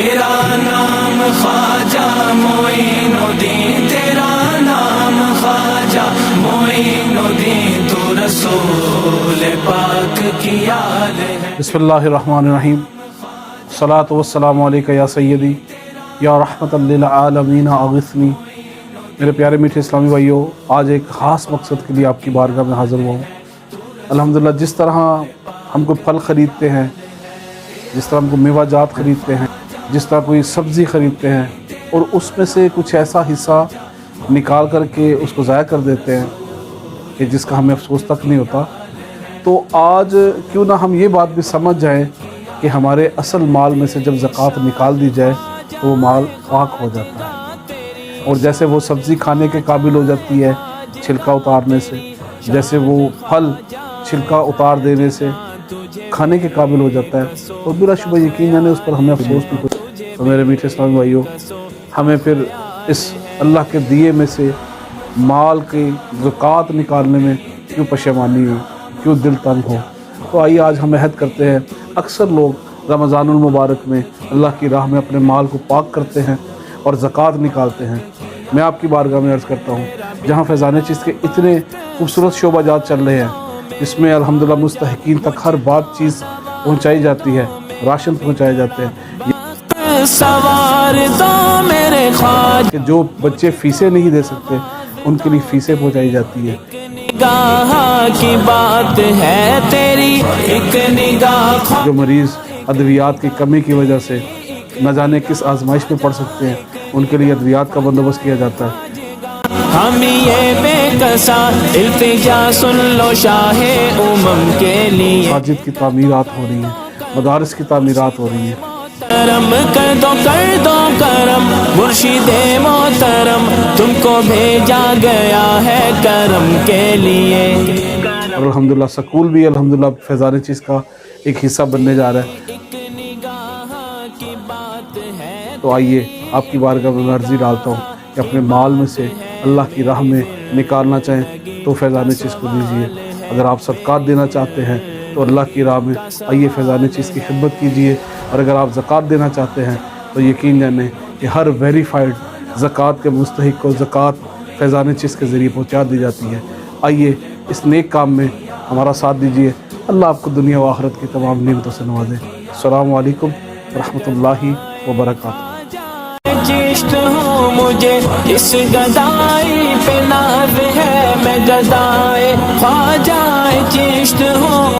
تیرا نام خواجہ معین الدین، تیرا نام خواجہ معین الدین، تو رسول پاک کی آل ہے۔ بسم اللہ الرحمن الرحیم، الصلاۃ والسلام علیکہ یا سیدی یا رحمت للعالمین اغثنی۔ میرے پیارے میٹھے اسلامی بھائیوں، آج ایک خاص مقصد کے لیے آپ کی بارگاہ میں حاضر ہوا ہوں۔ الحمدللہ جس طرح ہم کو پھل خریدتے ہیں، جس طرح ہم کو میوہ جات خریدتے ہیں، جس طرح کوئی سبزی خریدتے ہیں اور اس میں سے کچھ ایسا حصہ نکال کر کے اس کو ضائع کر دیتے ہیں کہ جس کا ہمیں افسوس تک نہیں ہوتا، تو آج کیوں نہ ہم یہ بات بھی سمجھ جائیں کہ ہمارے اصل مال میں سے جب زکوٰۃ نکال دی جائے تو وہ مال پاک ہو جاتا ہے، اور جیسے وہ سبزی کھانے کے قابل ہو جاتی ہے چھلکا اتارنے سے، جیسے وہ پھل چھلکا اتار دینے سے کھانے کے قابل ہو جاتا ہے، اور بلا شبہ یقیناً اس پر ہمیں افسوس بھی ہوتا ہے۔ تو میرے میٹھے اسلامی بھائیوں، ہمیں پھر اس اللہ کے دیے میں سے مال کی زکوٰۃ نکالنے میں کیوں پشیمانی ہو، کیوں دل تنگ ہو؟ تو آئیے آج ہم عہد کرتے ہیں۔ اکثر لوگ رمضان المبارک میں اللہ کی راہ میں اپنے مال کو پاک کرتے ہیں اور زکوٰۃ نکالتے ہیں۔ میں آپ کی بارگاہ میں عرض کرتا ہوں، جہاں فیضان چشت کے اتنے خوبصورت شعبہ جات چل رہے ہیں، جس میں الحمدللہ مستحقین تک ہر بات چیز پہنچائی جاتی ہے، راشن پہنچائے جاتے ہیں، کہ جو بچے فیسیں نہیں دے سکتے ان کے لیے فیسیں پہنچائی جاتی ہے۔ نگاہ کی بات ہے تیری ایک نگاہ، جو مریض ادویات کی کمی کی وجہ سے نہ جانے کس آزمائش میں پڑ سکتے ہیں، ان کے لیے ادویات کا بندوبست کیا جاتا ہے۔ ہم یہ بے کسا التجا سن لو شاہ کے لیے، مساجد کی تعمیرات ہو رہی ہیں، مدارس کی تعمیرات ہو رہی ہیں۔ کرم کر دو کرم، مرشد محترم تم کو بھیجا گیا ہے کرم کے لیے۔ اور الحمدللہ سکول بھی الحمدللہ فیضان چیز کا ایک حصہ بننے جا رہا ہے۔ تو آئیے آپ کی بارگاہ میں عرضی ڈالتا ہوں کہ اپنے مال میں سے اللہ کی راہ میں نکالنا چاہیں تو فیضان چیز کو دیجیے۔ اگر آپ صدقات دینا چاہتے ہیں تو اللہ کی راہ میں آئیے فیضان چیز کی خدمت کیجیے، اور اگر آپ زکوٰۃ دینا چاہتے ہیں تو یقین جانیں کہ ہر ویریفائڈ زکوٰۃ کے مستحق کو زکوٰۃ فیضان چیز کے ذریعے پہنچا دی جاتی ہے۔ آئیے اس نیک کام میں ہمارا ساتھ دیجیے۔ اللہ آپ کو دنیا و آخرت کی تمام نعمتوں سے نوازے۔ السلام علیکم ورحمۃ اللہ وبرکاتہ۔ چشت ہوں مجھے اس گدائی پہ ناز ہے، میں گدائے خواجہ چشت ہوں۔